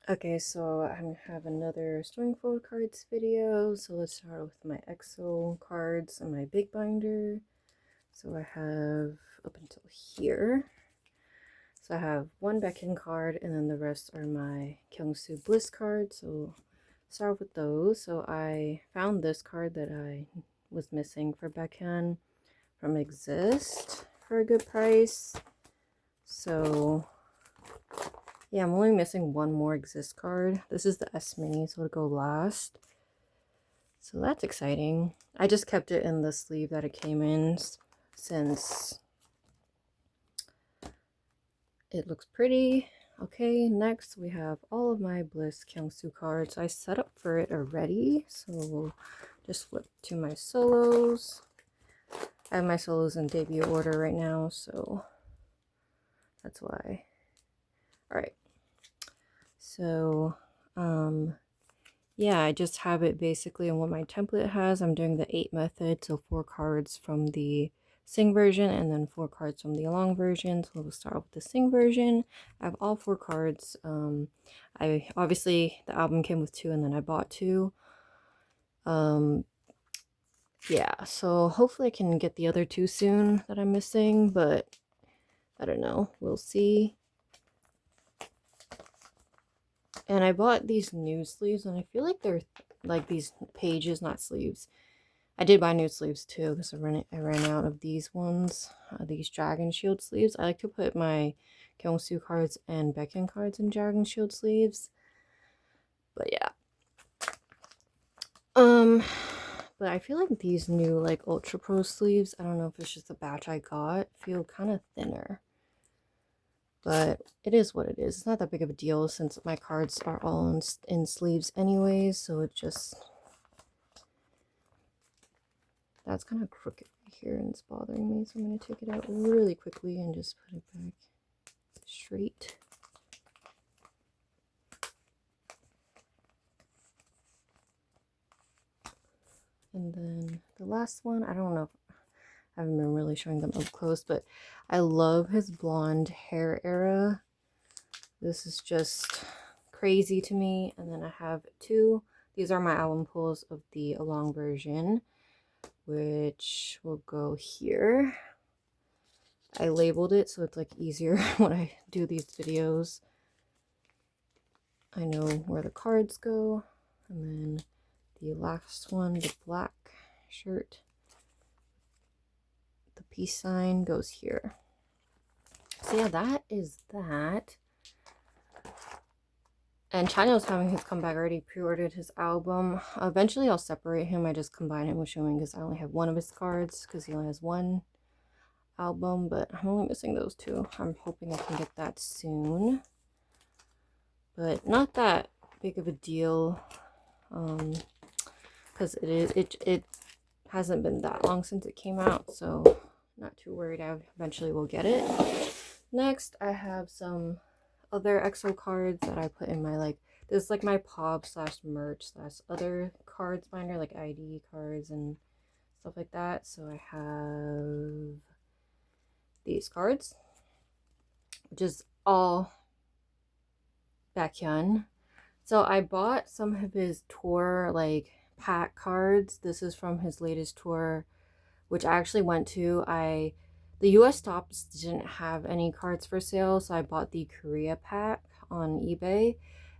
Okay, so I'm gonna have another storing photo cards video. So let's start with my EXO cards and my big binder. So I have up until here. So I have one Baekhyun card, and then the rest are my Kyungsoo Bliss cards. So start with those. So I found this card that I was missing for Baekhyun from Exist for a good price. So yeah, I'm only missing one more Exist card. This is the S Mini, so it'll go last. So that's exciting. I just kept it in the sleeve that it came in since it looks pretty. Okay, next we have all of my Bliss Kyungsoo cards. I set up for it already, so we'll just flip to my solos. I have my solos in debut order right now, so that's why. Alright. So, yeah, I just have it basically in what my template has. I'm doing the 8 method, so 4 cards from the Sing version and then 4 cards from the Along version. So we'll start with the Sing version. I have all 4 cards. I obviously the album came with 2 and then I bought 2. Yeah, so hopefully I can get the other 2 soon that I'm missing, but I don't know. We'll see. And I bought these new sleeves, and I feel like they're like these pages, not sleeves. I did buy new sleeves too because I ran out of these ones, these Dragon Shield sleeves. I like to put my Kyungsoo cards and Baekhyun cards in Dragon Shield sleeves. But yeah. But I feel like these new like Ultra Pro sleeves, I don't know if it's just the batch I got, feel kind of thinner. But it is what it is. It's not that big of a deal since my cards are all in sleeves anyways, so it just... That's kind of crooked right here and it's bothering me, so I'm going to take it out really quickly and just put it back straight. And then the last one, I don't know if I haven't been really showing them up close, but I love his blonde hair era. This is just crazy to me. And then I have 2. These are my album pulls of the Along version, which will go here. I labeled it so it's like easier when I do these videos. I know where the cards go. And then the last one, the black shirt, the peace sign goes here. So yeah, that is that. And Chanyeol's having his comeback. I already pre-ordered his album. Eventually I'll separate him. I just combine him with Xiuming because I only have one of his cards because he only has one album, but I'm only missing those 2. I'm hoping I can get that soon. But not that big of a deal. Because it hasn't been that long since it came out, so not too worried. I eventually will get it. Next, I have some other EXO cards that I put in my this is like my pop / merch / other cards binder, like ID cards and stuff like that. So I have these cards, which is all Baekhyun. So I bought some of his tour pack cards. This is from his latest tour, which I actually went to. The US stops didn't have any cards for sale, so I bought the Korea pack on eBay.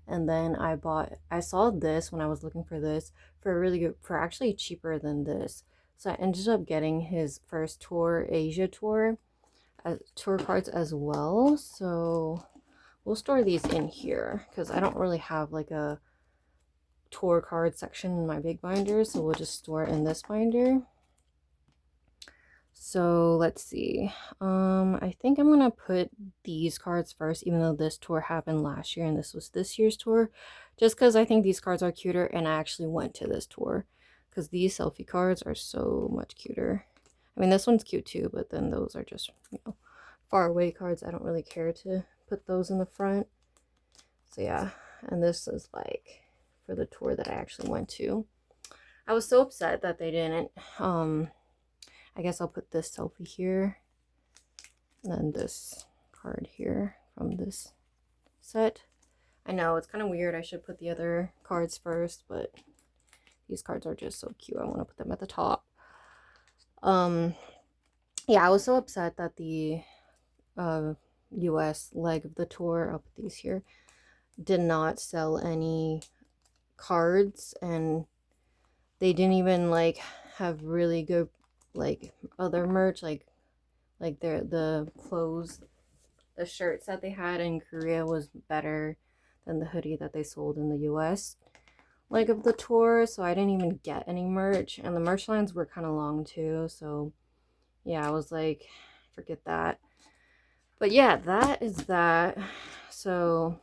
And then I saw this when I was looking for this for actually cheaper than this. So I ended up getting his first tour, Asia tour cards as well. So we'll store these in here because I don't really have like a tour card section in my big binder, so we'll just store it in this binder. So let's see. I think I'm gonna put these cards first, even though this tour happened last year and this was this year's tour, just because I think these cards are cuter and I actually went to this tour because these selfie cards are so much cuter. I mean, this one's cute too, but then those are just, far away cards. I don't really care to put those in the front. So yeah, and this is like for the tour that I actually went to. I was so upset that they didn't. I guess I'll put this selfie here, and then this card here from this set. I know it's kind of weird. I should put the other cards first, but these cards are just so cute. I want to put them at the top. Yeah, I was so upset that the US leg of the tour, I'll put these here, did not sell any cards, and they didn't even like have really good like other merch, like the clothes, the shirts that they had in Korea was better than the hoodie that they sold in the US leg of the tour. So I didn't even get any merch, and the merch lines were kind of long too. So yeah, I was like, forget that. But yeah, that is that. So,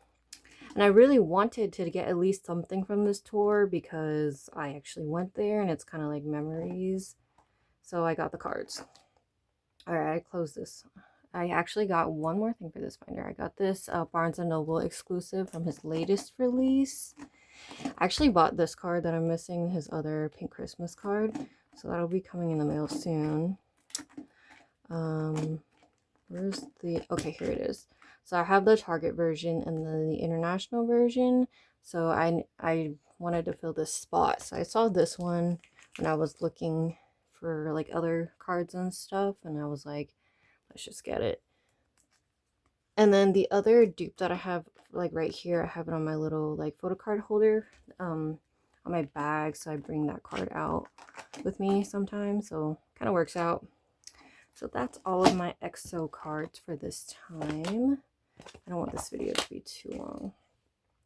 and I really wanted to get at least something from this tour because I actually went there and it's kind of like memories. So I got the cards. All right, I closed this. I actually got one more thing for this binder. I got this Barnes & Noble exclusive from his latest release. I actually bought this card that I'm missing, his other Pink Christmas card. So that'll be coming in the mail soon. Where's the... Okay, here it is. So I have the Target version and then the international version. So I wanted to fill this spot. So I saw this one when I was looking for like other cards and stuff. And I was like, let's just get it. And then the other dupe that I have like right here, I have it on my little like photo card holder on my bag. So I bring that card out with me sometimes. So kind of works out. So that's all of my EXO cards for this time. I don't want this video to be too long.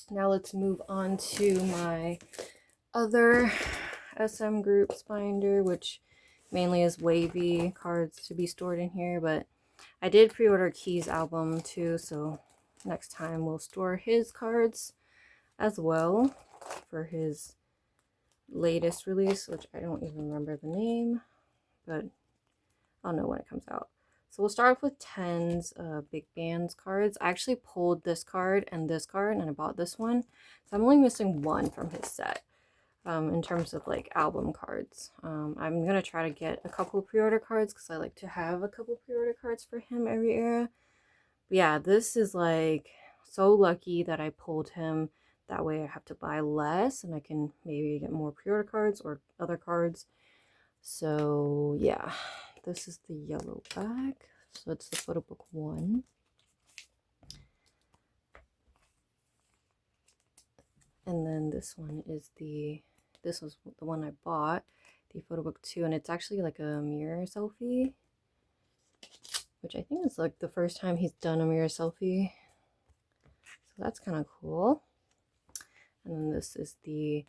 Now let's move on to my other SM Groups binder, which mainly is wavy cards to be stored in here. But I did pre-order Key's album too, so next time we'll store his cards as well for his latest release, which I don't even remember the name, but I'll know when it comes out. So we'll start off with 10's Big Bands cards. I actually pulled this card, and I bought this one. So I'm only missing one from his set in terms of like album cards. I'm going to try to get a couple pre-order cards because I like to have a couple pre-order cards for him every era. But yeah, this is like so lucky that I pulled him. That way I have to buy less and I can maybe get more pre-order cards or other cards. So yeah, this is the yellow bag. So it's the photo book 1. And then this one is this was the one I bought, the photo book 2, and it's actually like a mirror selfie, which I think is like the first time he's done a mirror selfie. So that's kind of cool. And then this is the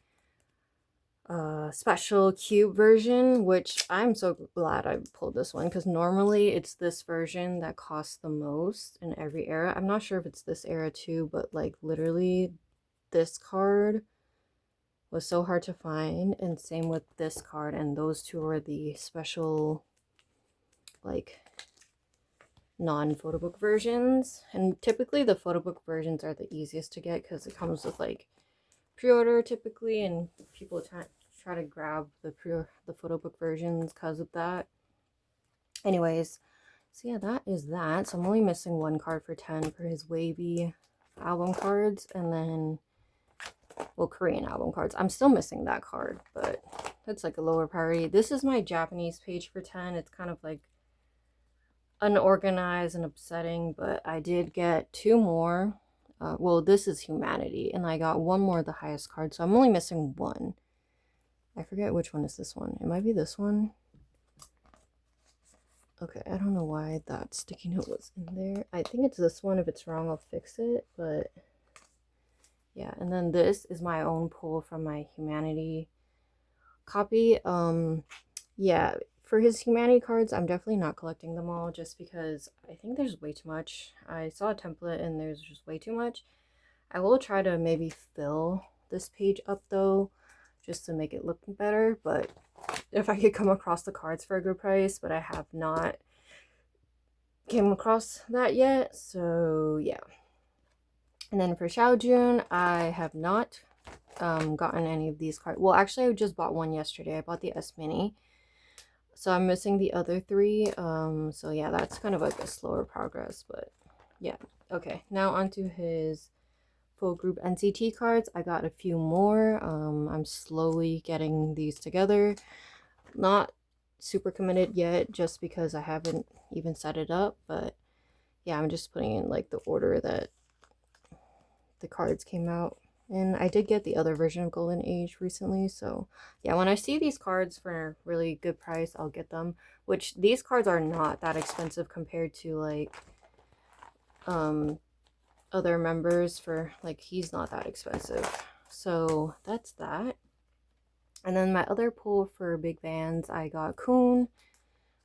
special cube version, which I'm so glad I pulled this one because normally it's this version that costs the most in every era. I'm not sure if it's this era too, but like literally this card was so hard to find, and same with this card, and those two are the special like non-photo book versions. And typically the photo book versions are the easiest to get because it comes with like pre-order typically, and people try to grab the photo book versions because of that. Anyways, so yeah, that is that. So I'm only missing one card for 10 for his wavy album cards, and then well, Korean album cards. I'm still missing that card, but that's like a lower priority. This is my Japanese page for 10. It's kind of like unorganized and upsetting, but I did get 2 more. Well, this is Humanity, and I got 1 more of the highest card, so I'm only missing 1. I forget which one is this one. It might be this one. Okay, I don't know why that sticky note was in there. I think it's this one. If it's wrong, I'll fix it, but yeah. And then this is my own pull from my Humanity copy. Yeah, for his Humanity cards, I'm definitely not collecting them all just because I think there's way too much. I saw a template and there's just way too much. I will try to maybe fill this page up though, just to make it look better, but if I could come across the cards for a good price, but I have not came across that yet. So yeah. And then for Xiaojun, I have not gotten any of these cards. Well, actually, I just bought one yesterday. I bought the S Mini. So I'm missing the other 3. So yeah, that's kind of like a slower progress, but yeah. Okay, now onto his full group NCT cards. I got a few more. I'm slowly getting these together. Not super committed yet just because I haven't even set it up, but yeah, I'm just putting in like the order that the cards came out. And I did get the other version of Golden Age recently, so yeah, when I see these cards for a really good price, I'll get them. Which these cards are not that expensive compared to like other members. For like, he's not that expensive. So that's that. And then my other pull for big bands, I got Kun.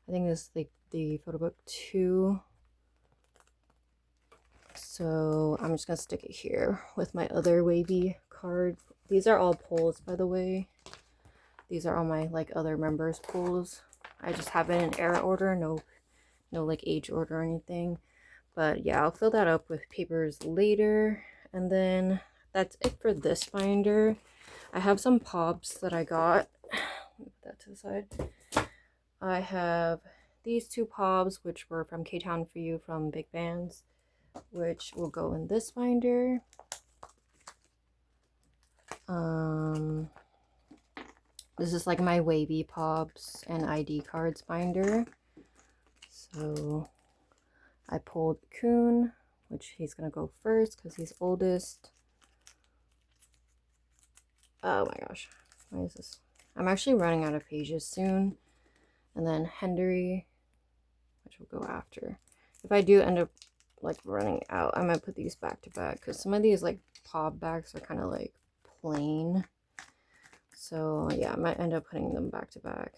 I think this is the photo book 2. So I'm just gonna stick it here with my other wavy card. These are all pulls, by the way. These are all my like other members pulls. I just have it in era order, no like age order or anything. But yeah, I'll fill that up with papers later. And then that's it for this binder. I have some pops that I got. Let me put that to the side. I have these 2 pops, which were from K-Town For You from Big Bands, which will go in this binder. This is like my wavy pops and ID cards binder. So I pulled Kun, which he's gonna go first because he's oldest. Oh my gosh, why is this? I'm actually running out of pages soon. And then Henry, which will go after. If I do end up like running out, I might put these back to back because some of these like pop backs are kind of like plain. So yeah, I might end up putting them back to back.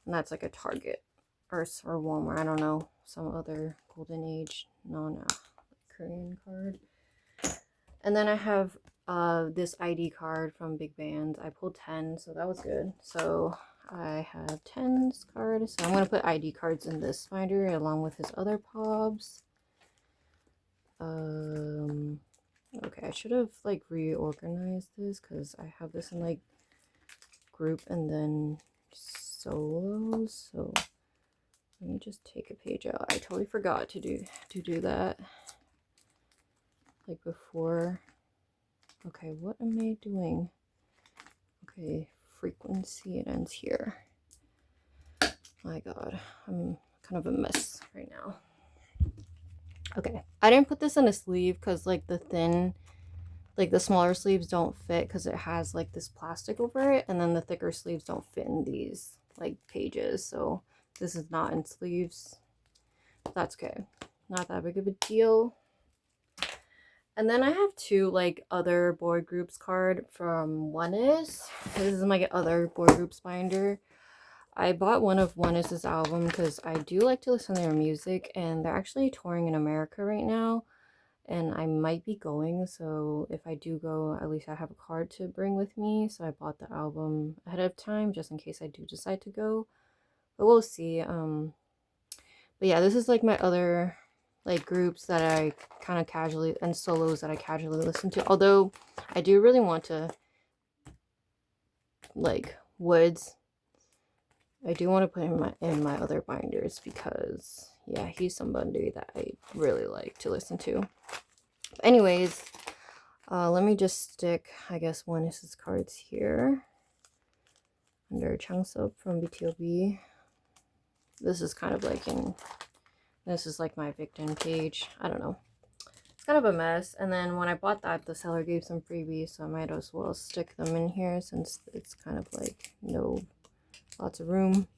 And that's like a Target or Walmart, I don't know, some other Golden Age Korean card. And then I have this ID card from Big Bands. I pulled 10, so that was good. So I have 10's card. So I'm going to put ID cards in this binder along with his other pobs. Okay, I should have like reorganized this because I have this in like group and then solos. So let me just take a page out. I totally forgot to do that like before. Okay, what am I doing? Okay, frequency, it ends here. My god, I'm kind of a mess right now. Okay, I didn't put this in a sleeve because like the thin, like the smaller sleeves don't fit because it has like this plastic over it, and then the thicker sleeves don't fit in these like pages, so this is not in sleeves. That's okay, not that big of a deal. And then I have 2 like other boy groups card from Oneness. This is my other boy groups binder. I bought one of Oneness's album because I do like to listen to their music, and they're actually touring in America right now, and I might be going, so if I do go, at least I have a card to bring with me. So I bought the album ahead of time just in case I do decide to go, but we'll see. But yeah, this is like my other like groups that I kind of casually, and solos that I casually listen to, although I do really want to like Woods. I do want to put him in my other binders because yeah, he's somebody that I really like to listen to. But anyways, let me just stick, I guess, Oneness's cards here under Changsub from BTOB. This is kind of like this is like my victim page. I don't know. It's kind of a mess. And then when I bought that, the seller gave some freebies, so I might as well stick them in here since it's kind of like lots of room.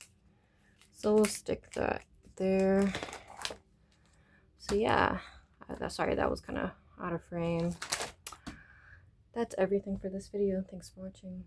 So we'll stick that there. So yeah, sorry, that was kind of out of frame. That's everything for this video. Thanks for watching.